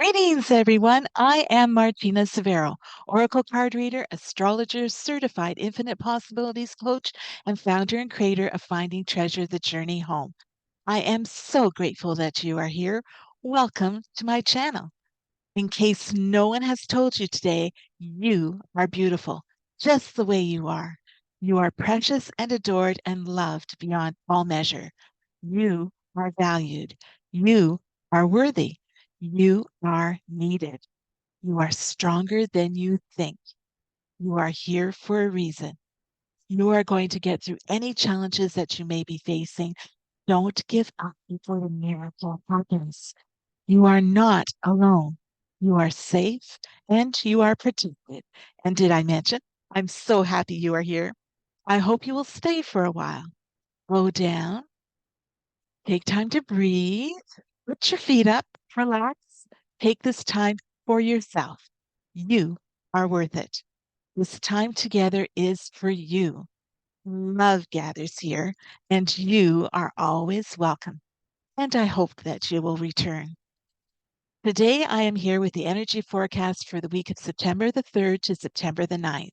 Greetings, everyone. I am Martina Cevero, Oracle card reader, astrologer, certified infinite possibilities coach, and founder and creator of Finding Treasure, the Journey Home. I am so grateful that you are here. Welcome to my channel. In case no one has told you today, you are beautiful, just the way you are. You are precious and adored and loved beyond all measure. You are valued. You are worthy. You are needed. You are stronger than you think. You are here for a reason. You are going to get through any challenges that you may be facing. Don't give up before the miracle happens. You are not alone. You are safe and you are protected. And did I mention? I'm so happy you are here. I hope you will stay for a while. Slow down, take time to breathe, put your feet up, relax, take this time for yourself. You are worth it. This time together is for you. Love gathers here, and you are always welcome. And I hope that you will return. Today, I am here with the energy forecast for the week of September the 3rd to September the 9th.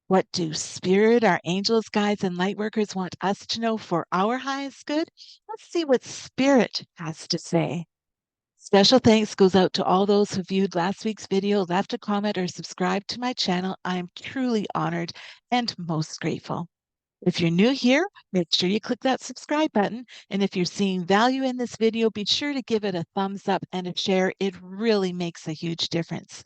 What do Spirit, our angels, guides, and light workers want us to know for our highest good? Let's see what Spirit has to say. Special thanks goes out to all those who viewed last week's video, left a comment, or subscribed to my channel. I am truly honored and most grateful. If you're new here, make sure you click that subscribe button. And if you're seeing value in this video, be sure to give it a thumbs up and a share. It really makes a huge difference.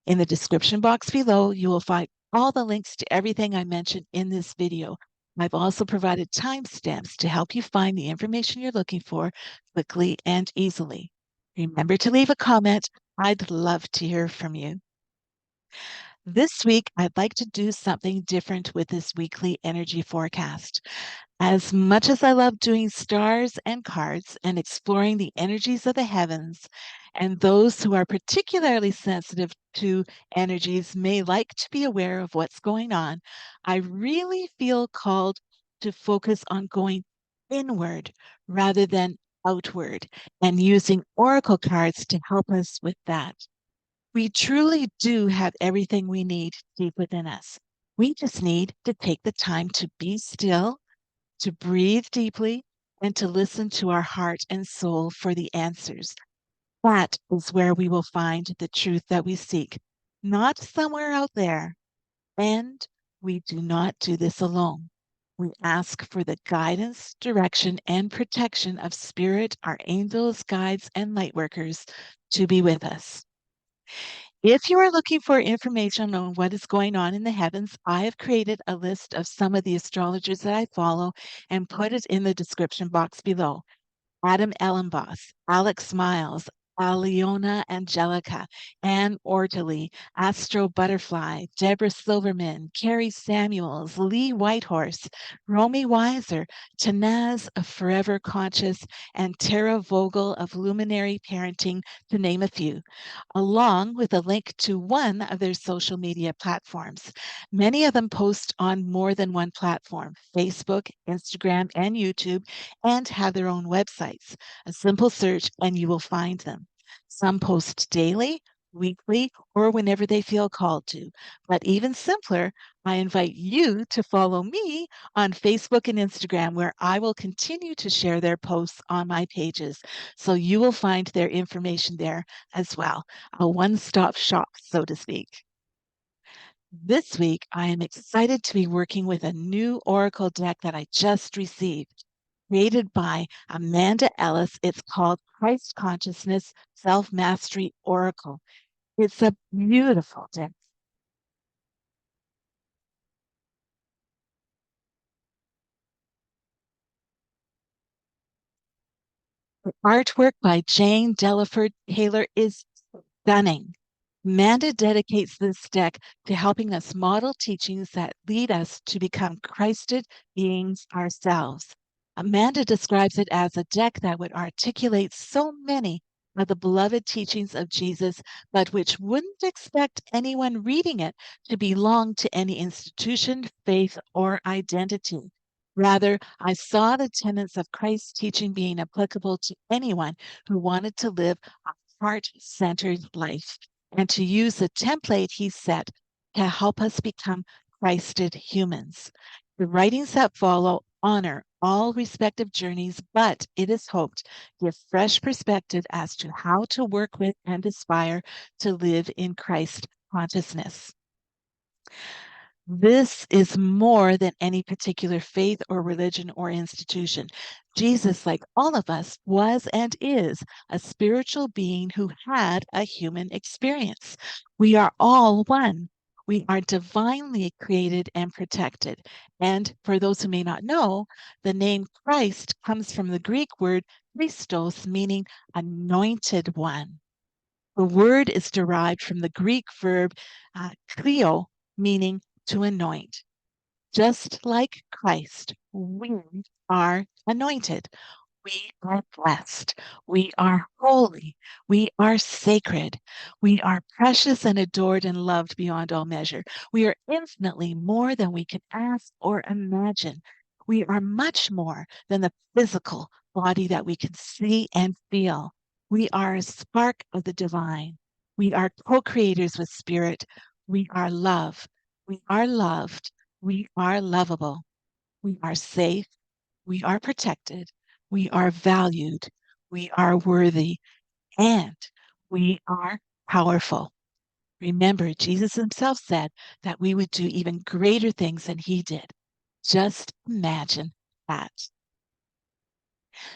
In the description box below, you will find all the links to everything I mentioned in this video. I've also provided timestamps to help you find the information you're looking for quickly and easily. Remember to leave a comment. I'd love to hear from you. This week, I'd like to do something different with this weekly energy forecast. As much as I love doing stars and cards and exploring the energies of the heavens, and those who are particularly sensitive to energies may like to be aware of what's going on, I really feel called to focus on going inward rather than outward and using oracle cards to help us with that. We truly do have everything we need deep within us. We just need to take the time to be still, to breathe deeply, and to listen to our heart and soul for the answers. That is where we will find the truth that we seek, not somewhere out there. And we do not do this alone. We ask for the guidance, direction, and protection of Spirit, our angels, guides, and light workers to be with us. If you are looking for information on what is going on in the heavens, I have created a list of some of the astrologers that I follow and put it in the description box below. Adam Ellenboss, Alex Miles, Aliona Angelica, Anne Ortely, Astro Butterfly, Deborah Silverman, Carrie Samuels, Lee Whitehorse, Romy Weiser, Tanaz of Forever Conscious, and Tara Vogel of Luminary Parenting, to name a few, along with a link to one of their social media platforms. Many of them post on more than one platform, Facebook, Instagram, and YouTube, and have their own websites. A simple search and you will find them. Some post daily, weekly, or whenever they feel called to. But even simpler, I invite you to follow me on Facebook and Instagram, where I will continue to share their posts on my pages. So you will find their information there as well. A one-stop shop, so to speak. This week, I am excited to be working with a new Oracle deck that I just received, created by Amanda Ellis. It's called Christ Consciousness Self-Mastery Oracle. It's a beautiful deck. The artwork by Jane Delaford Taylor is stunning. Amanda dedicates this deck to helping us model teachings that lead us to become Christed beings ourselves. Amanda describes it as a deck that would articulate so many of the beloved teachings of Jesus, but which wouldn't expect anyone reading it to belong to any institution, faith, or identity. Rather, I saw the tenets of Christ's teaching being applicable to anyone who wanted to live heart-centered life and to use the template he set to help us become Christed humans. The writings that follow honor all respective journeys, but it is hoped give fresh perspective as to how to work with and aspire to live in Christ consciousness. This is more than any particular faith or religion or institution. Jesus, like all of us, was and is a spiritual being who had a human experience. We are all one. We are divinely created and protected. And for those who may not know, the name Christ comes from the Greek word chrīstós, meaning anointed one. The word is derived from the Greek verb klio, meaning to anoint. Just like Christ, we are anointed. We are blessed. We are holy. We are sacred. We are precious and adored and loved beyond all measure. We are infinitely more than we can ask or imagine. We are much more than the physical body that we can see and feel. We are a spark of the divine. We are co creators with spirit. We are love. We are loved. We are lovable. We are safe. We are protected. We are valued. We are worthy. And we are powerful. Remember, Jesus himself said that we would do even greater things than he did. Just imagine that.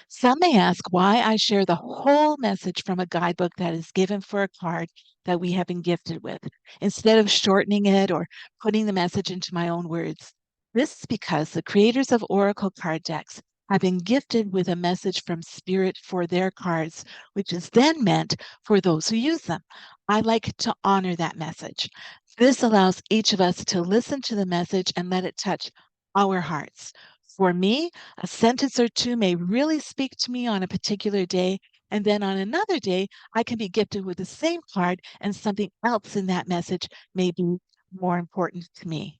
Some may ask why I share the whole message from a guidebook that is given for a card that we have been gifted with, instead of shortening it or putting the message into my own words. This is because the creators of Oracle card decks have been gifted with a message from Spirit for their cards, which is then meant for those who use them. I like to honor that message. This allows each of us to listen to the message and let it touch our hearts. For me, a sentence or two may really speak to me on a particular day, and then on another day, I can be gifted with the same card, and something else in that message may be more important to me.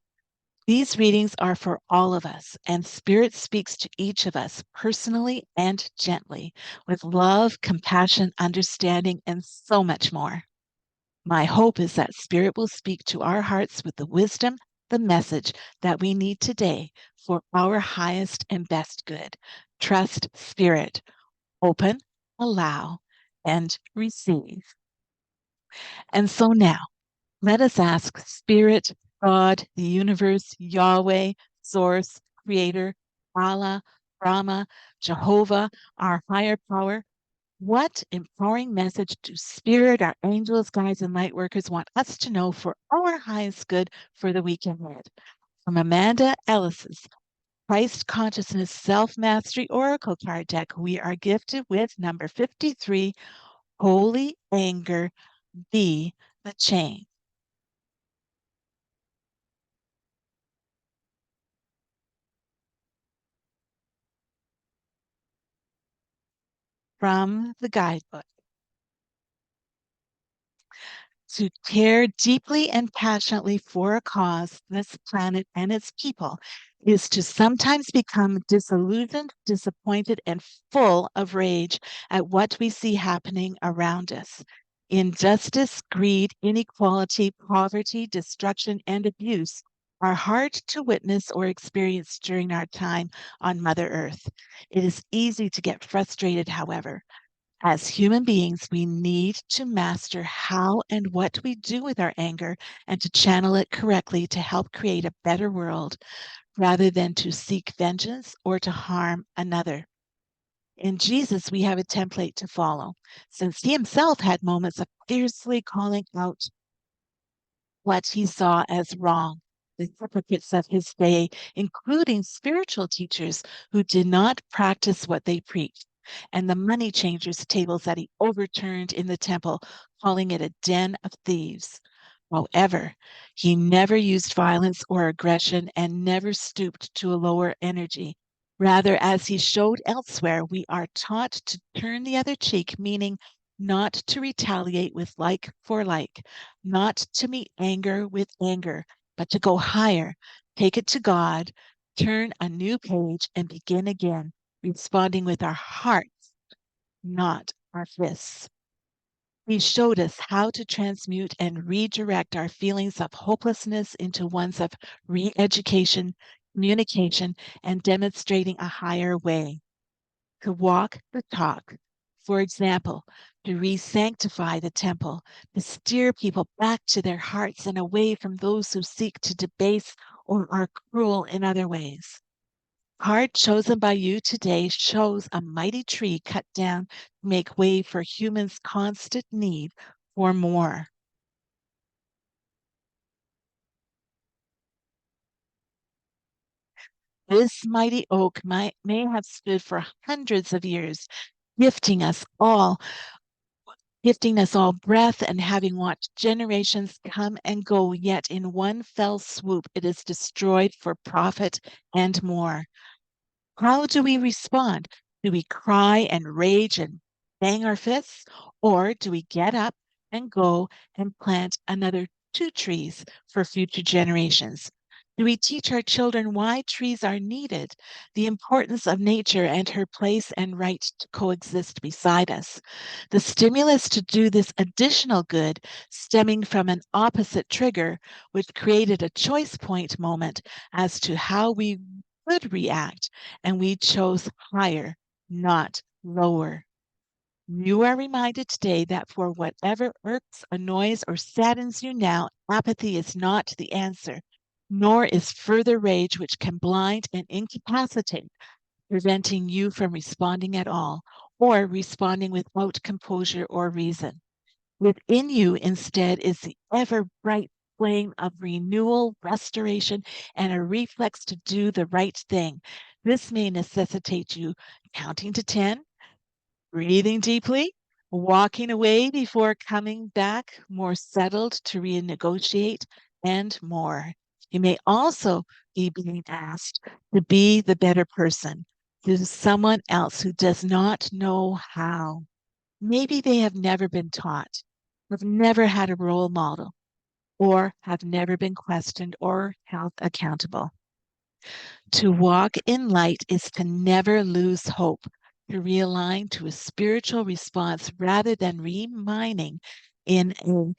These readings are for all of us, and Spirit speaks to each of us personally and gently, with love, compassion, understanding, and so much more. My hope is that Spirit will speak to our hearts with the wisdom, the message that we need today for our highest and best good. Trust Spirit. Open, allow, and receive. And so now, let us ask Spirit, God, the universe, Yahweh, Source, Creator, Allah, Brahma, Jehovah, our higher power, what empowering message do Spirit, our angels, guides, and light workers want us to know for our highest good for the week ahead? From Amanda Ellis's Christ Consciousness Self Mastery Oracle card deck, we are gifted with number 53, Holy Anger, Be the Change. From the guidebook. To care deeply and passionately for a cause, this planet and its people, is to sometimes become disillusioned, disappointed, and full of rage at what we see happening around us. Injustice, greed, inequality, poverty, destruction, and abuse are hard to witness or experience during our time on Mother Earth. It is easy to get frustrated, however. As human beings, we need to master how and what we do with our anger and to channel it correctly to help create a better world rather than to seek vengeance or to harm another. In Jesus, we have a template to follow, since he himself had moments of fiercely calling out what he saw as wrong. The hypocrites of his day, including spiritual teachers who did not practice what they preached, and the money changers' tables that he overturned in the temple, calling it a den of thieves. However, he never used violence or aggression and never stooped to a lower energy. Rather, as he showed elsewhere, we are taught to turn the other cheek, meaning not to retaliate with like for like, not to meet anger with anger, but to go higher, take it to God, turn a new page, and begin again, responding with our hearts, not our fists. He showed us how to transmute and redirect our feelings of hopelessness into ones of re education, communication, and demonstrating a higher way to walk the talk. For example, to re sanctify the temple, to steer people back to their hearts and away from those who seek to debase or are cruel in other ways. Card chosen by you today shows a mighty tree cut down to make way for humans' constant need for more. This mighty oak may have stood for hundreds of years, gifting us all, gifting us all breath and having watched generations come and go, yet in one fell swoop it is destroyed for profit and more. How do we respond? Do we cry and rage and bang our fists? Or do we get up and go and plant another two trees for future generations? Do we teach our children why trees are needed, the importance of nature and her place and right to coexist beside us? The stimulus to do this additional good stemming from an opposite trigger, which created a choice point moment as to how we could react, and we chose higher, not lower. You are reminded today that for whatever irks, annoys, or saddens you now, apathy is not the answer, nor is further rage, which can blind and incapacitate, preventing you from responding at all, or responding without composure or reason. Within you, instead, is the ever bright flame of renewal, restoration, and a reflex to do the right thing. This may necessitate you counting to 10, breathing deeply, walking away before coming back more settled to renegotiate, and more. You may also be being asked to be the better person to someone else who does not know how. Maybe they have never been taught, have never had a role model, or have never been questioned or held accountable. To walk in light is to never lose hope, to realign to a spiritual response rather than remining in a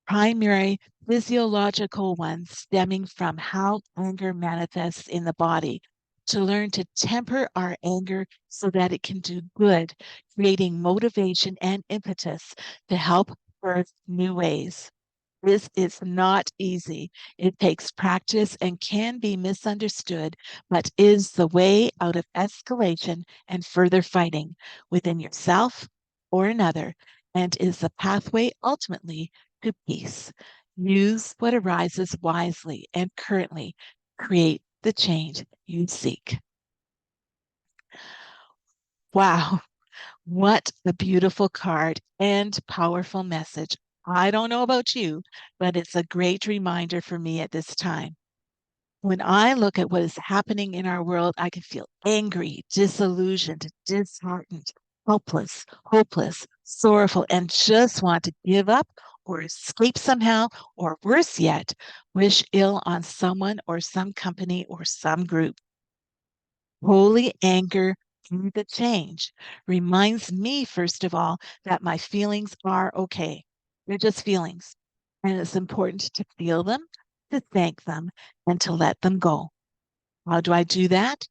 primary physiological one stemming from how anger manifests in the body. To learn to temper our anger so that it can do good, creating motivation and impetus to help birth new ways. This is not easy. It takes practice and can be misunderstood, but is the way out of escalation and further fighting within yourself or another, and is the pathway ultimately to peace. Use what arises wisely and currently create the change you seek. Wow, what a beautiful card and powerful message. I don't know about you, but it's a great reminder for me at this time. When I look at what is happening in our world, I can feel angry, disillusioned, disheartened, helpless, hopeless, sorrowful, and just want to give up or escape somehow, or worse yet, wish ill on someone or some company or some group. Holy anger through the change reminds me, first of all, that my feelings are okay. They're just feelings. And it's important to feel them, to thank them, and to let them go. How do I do that?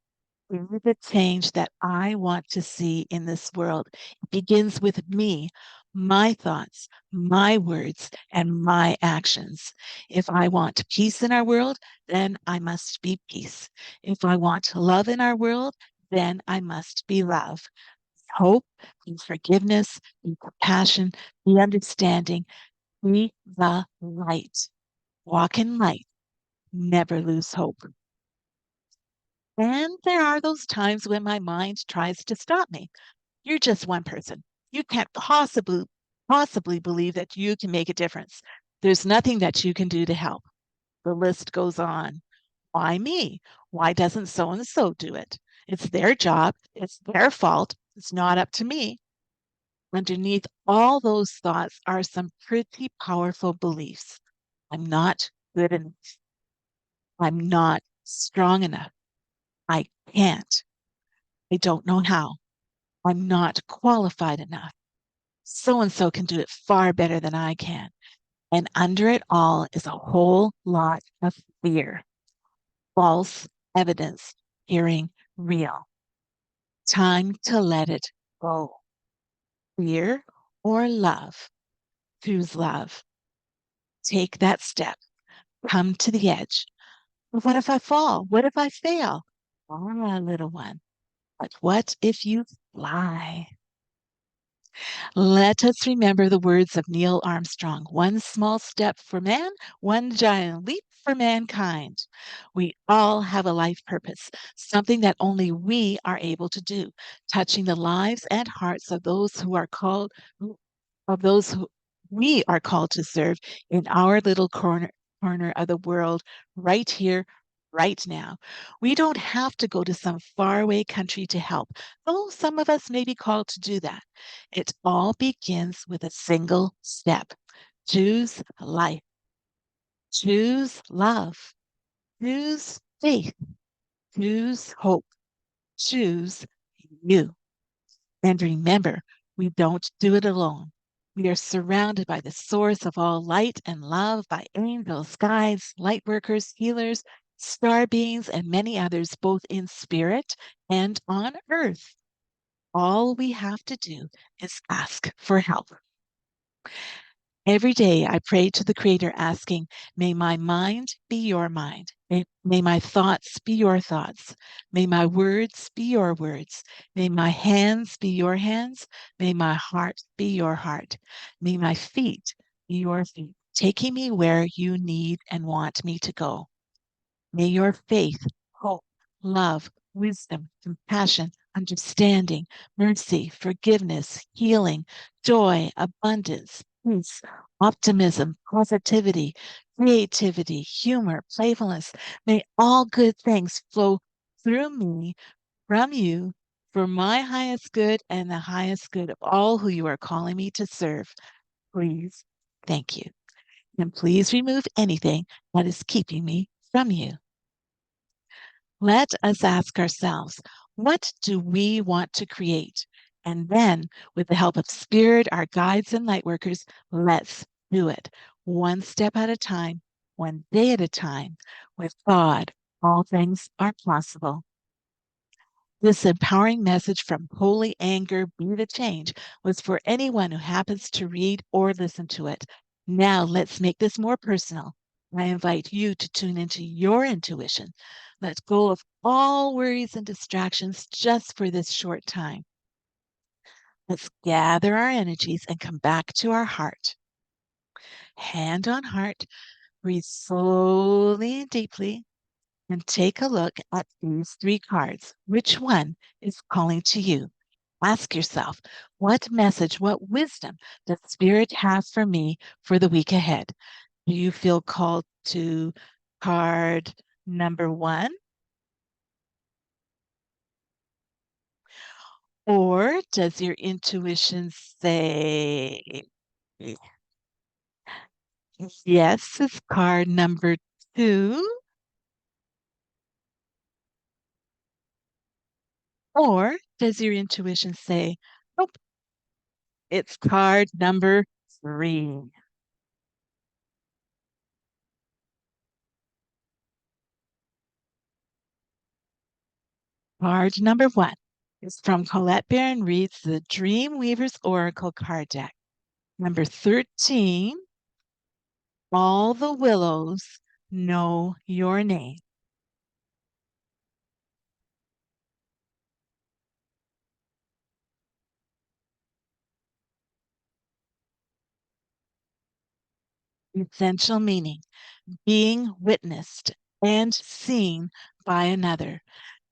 Through the change that I want to see in this world. It begins with me, my thoughts, my words, and my actions. If I want peace in our world, then I must be peace. If I want love in our world, then I must be love. Hope, be forgiveness, be compassion, be understanding, be the light. Walk in light, never lose hope. And there are those times when my mind tries to stop me. You're just one person. You can't possibly believe that you can make a difference. There's nothing that you can do to help. The list goes on. Why me? Why doesn't so and so do it? It's their job. It's their fault. It's not up to me. Underneath all those thoughts are some pretty powerful beliefs. I'm not good enough. I'm not strong enough. I can't. I don't know how. I'm not qualified enough. So and so can do it far better than I can. And under it all is a whole lot of fear, false evidence, hearing real. Time to let it go. Fear or love? Choose love. Take that step. Come to the edge. But what if I fall? What if I fail? Ah, little one. But what if you fly? Let us remember the words of Neil Armstrong: one small step for man, one giant leap for mankind. We all have a life purpose, something that only we are able to do, touching the lives and hearts of those who are called, of those who we are called to serve in our little corner of the world, right here, right now. We don't have to go to some faraway country to help, though some of us may be called to do that. It all begins with a single step. Choose life, choose love, choose faith, choose hope, choose you. And remember, we don't do it alone. We are surrounded by the source of all light and love, by angels, guides, light workers, healers, star beings, and many others, both in spirit and on earth. All we have to do is ask for help. Every day I pray to the Creator asking, may my mind be your mind. May my thoughts be your thoughts. May my words be your words. May my hands be your hands. May my heart be your heart. May my feet be your feet, taking me where you need and want me to go. May your faith, hope, love, wisdom, compassion, understanding, mercy, forgiveness, healing, joy, abundance, peace, optimism, positivity, creativity, humor, playfulness, may all good things flow through me from you for my highest good and the highest good of all who you are calling me to serve. Please, thank you. And please remove anything that is keeping me from you. Let us ask ourselves, what do we want to create? And then, with the help of Spirit, our guides and light workers, let's do it. One step at a time, one day at a time. With God, all things are possible. This empowering message from Holy Anger Be the Change was for anyone who happens to read or listen to it. Now let's make this more personal. I invite you to tune into your intuition. Let go of all worries and distractions just for this short time. Let's gather our energies and come back to our heart. Hand on heart, breathe slowly and deeply, and take a look at these three cards. Which one is calling to you? Ask yourself, what message, what wisdom does Spirit have for me for the week ahead? Do you feel called to card number one? Or does your intuition say, yes, it's card number two? Or does your intuition say, nope, it's card number three? Card number one is from Colette Baron Reed's The Dream Weaver's Oracle card deck. Number 13, All the Willows Know Your Name. Essential meaning: being witnessed and seen by another,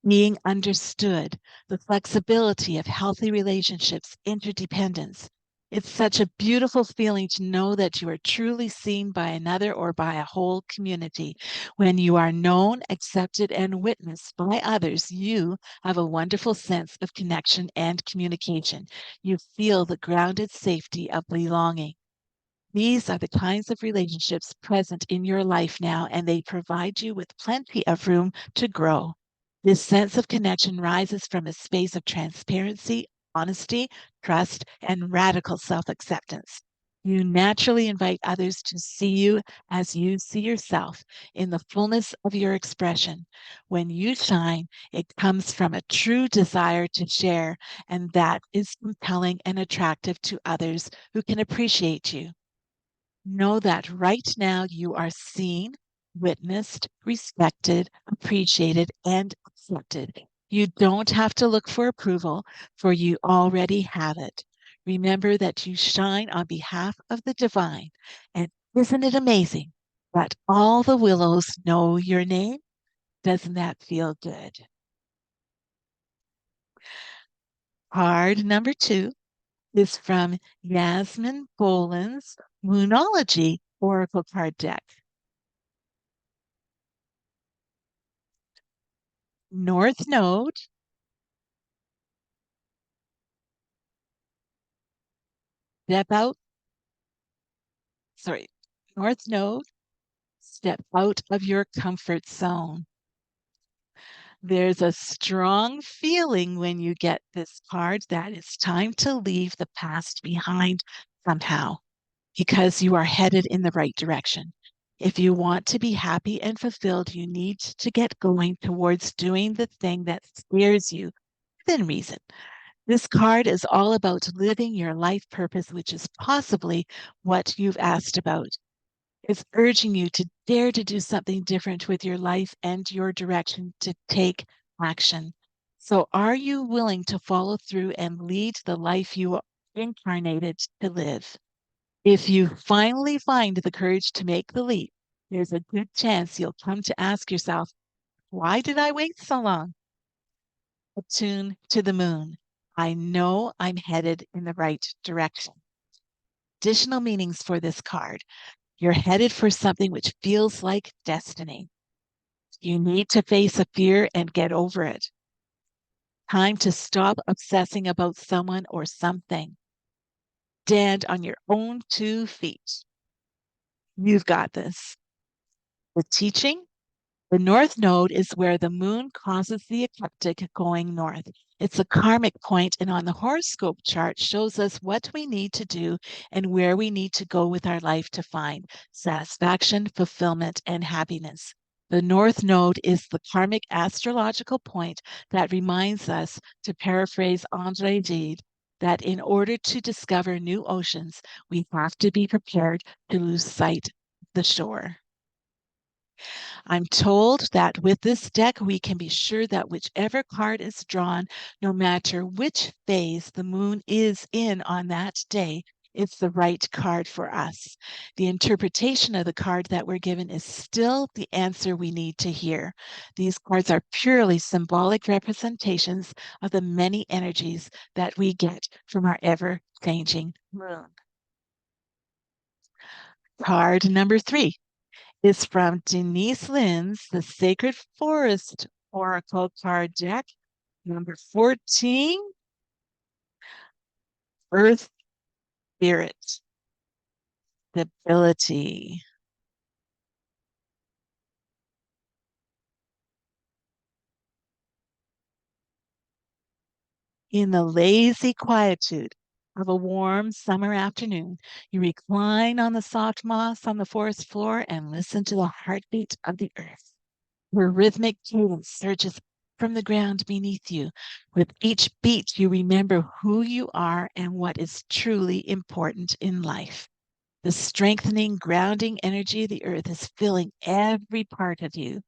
being understood, the flexibility of healthy relationships, interdependence. It's such a beautiful feeling to know that you are truly seen by another or by a whole community. When you are known, accepted, and witnessed by others, you have a wonderful sense of connection and communication. You feel the grounded safety of belonging. These are the kinds of relationships present in your life now, and they provide you with plenty of room to grow. This sense of connection rises from a space of transparency, honesty, trust, and radical self acceptance. You naturally invite others to see you as you see yourself in the fullness of your expression. When you shine, it comes from a true desire to share, and that is compelling and attractive to others who can appreciate you. Know that right now you are seen, witnessed, respected, appreciated, and accepted. You don't have to look for approval, for you already have it. Remember that you shine on behalf of the divine. And isn't it amazing that all the willows know your name? Doesn't that feel good? Card number 2 is from Yasmin Boland's Moonology Oracle card deck. North Node, step out, sorry, North Node, step out of your comfort zone. There's a strong feeling when you get this card that it's time to leave the past behind somehow because you are headed in the right direction. If you want to be happy and fulfilled, you need to get going towards doing the thing that scares you within reason. This card is all about living your life purpose, which is possibly what you've asked about. It's urging you to dare to do something different with your life and your direction to take action. So, are you willing to follow through and lead the life you are incarnated to live? If you finally find the courage to make the leap, there's a good chance you'll come to ask yourself, why did I wait so long? Attune to the moon. I know I'm headed in the right direction. Additional meanings for this card. You're headed for something which feels like destiny. You need to face a fear and get over it. Time to stop obsessing about someone or something. Stand on your own 2 feet. You've got this. The teaching. The North Node is where the moon causes the ecliptic going north. It's a karmic point, and on the horoscope chart shows us what we need to do and where we need to go with our life to find satisfaction, fulfillment, and happiness. The North Node is the karmic astrological point that reminds us, to paraphrase Andre Gide, that in order to discover new oceans, we have to be prepared to lose sight of the shore. I'm told that with this deck, we can be sure that whichever card is drawn, no matter which phase the moon is in on that day, it's the right card for us. The interpretation of the card that we're given is still the answer we need to hear. These cards are purely symbolic representations of the many energies that we get from our ever changing moon. Card number 3 is from Denise Lynn's The Sacred Forest Oracle card deck, number 14, Earth Spirit, Stability. In the lazy quietude of a warm summer afternoon, you recline on the soft moss on the forest floor and listen to the heartbeat of the earth. Her rhythmic cadence surges from the ground beneath you. With each beat, you remember who you are and what is truly important in life. The strengthening, grounding energy of the earth is filling every part of you.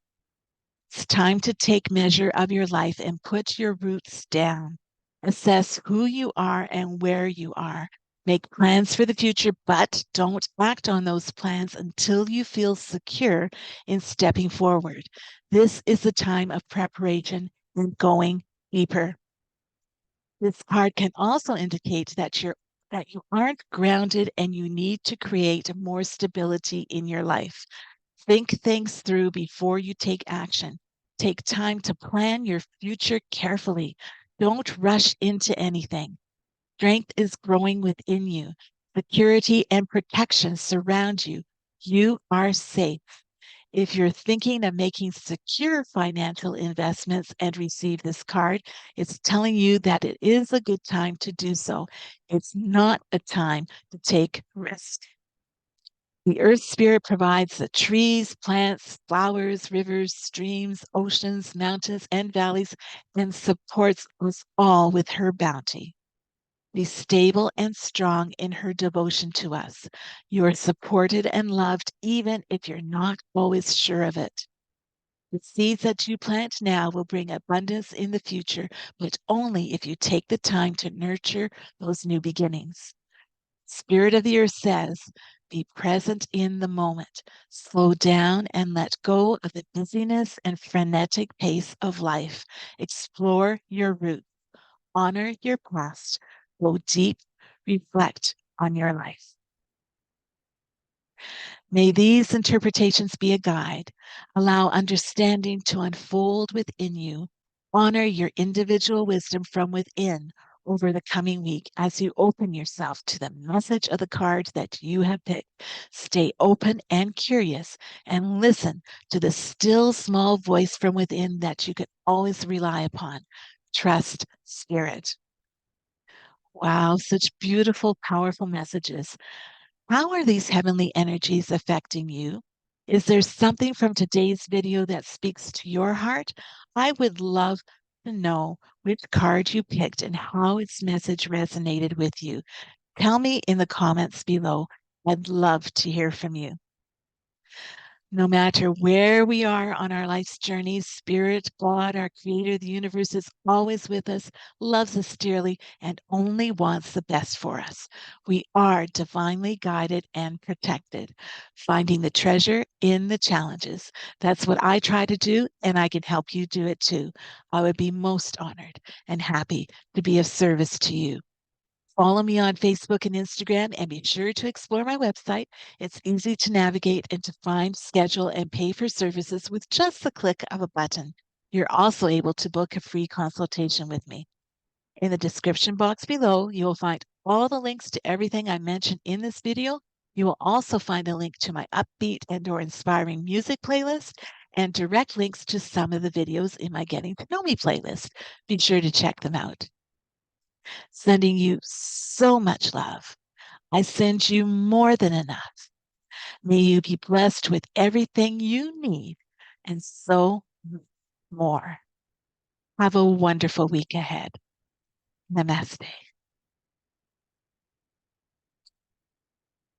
It's time to take measure of your life and put your roots down. Assess who you are and where you are. Make plans for the future, but don't act on those plans until you feel secure in stepping forward. This is the time of preparation and going deeper. This card can also indicate that you aren't grounded and you need to create more stability in your life. Think things through before you take action. Take time to plan your future carefully. Don't rush into anything. Strength is growing within you. Security and protection surround you. You are safe. If you're thinking of making secure financial investments and receive this card, it's telling you that it is a good time to do so. It's not a time to take risks. The earth spirit provides the trees, plants, flowers, rivers, streams, oceans, mountains, and valleys, and supports us all with her bounty. Be stable and strong in her devotion to us. You are supported and loved, even if you're not always sure of it. The seeds that you plant now will bring abundance in the future, but only if you take the time to nurture those new beginnings. Spirit of the Earth says, be present in the moment. Slow down and let go of the busyness and frenetic pace of life. Explore your roots. Honor your past. Go deep. Reflect on your life. May these interpretations be a guide. Allow understanding to unfold within you. Honor your individual wisdom from within over the coming week as you open yourself to the message of the card that you have picked. Stay open and curious and listen to the still small voice from within that you can always rely upon. Trust Spirit. Wow, such beautiful, powerful messages. How are these heavenly energies affecting you? Is there something from today's video that speaks to your heart? I would love to know which card you picked and how its message resonated with you. Tell me in the comments below. I'd love to hear from you. No matter where we are on our life's journey, Spirit, God, our Creator, the universe is always with us, loves us dearly, and only wants the best for us. We are divinely guided and protected, finding the treasure in the challenges. That's what I try to do, and I can help you do it too. I would be most honored and happy to be of service to you. Follow me on Facebook and Instagram, and be sure to explore my website. It's easy to navigate and to find, schedule, and pay for services with just the click of a button. You're also able to book a free consultation with me. In the description box below, you will find all the links to everything I mentioned in this video. You will also find a link to my upbeat and/or inspiring music playlist and direct links to some of the videos in my Getting to Know Me playlist. Be sure to check them out. Sending you so much love. I send you more than enough. May you be blessed with everything you need and so more. Have a wonderful week ahead. Namaste.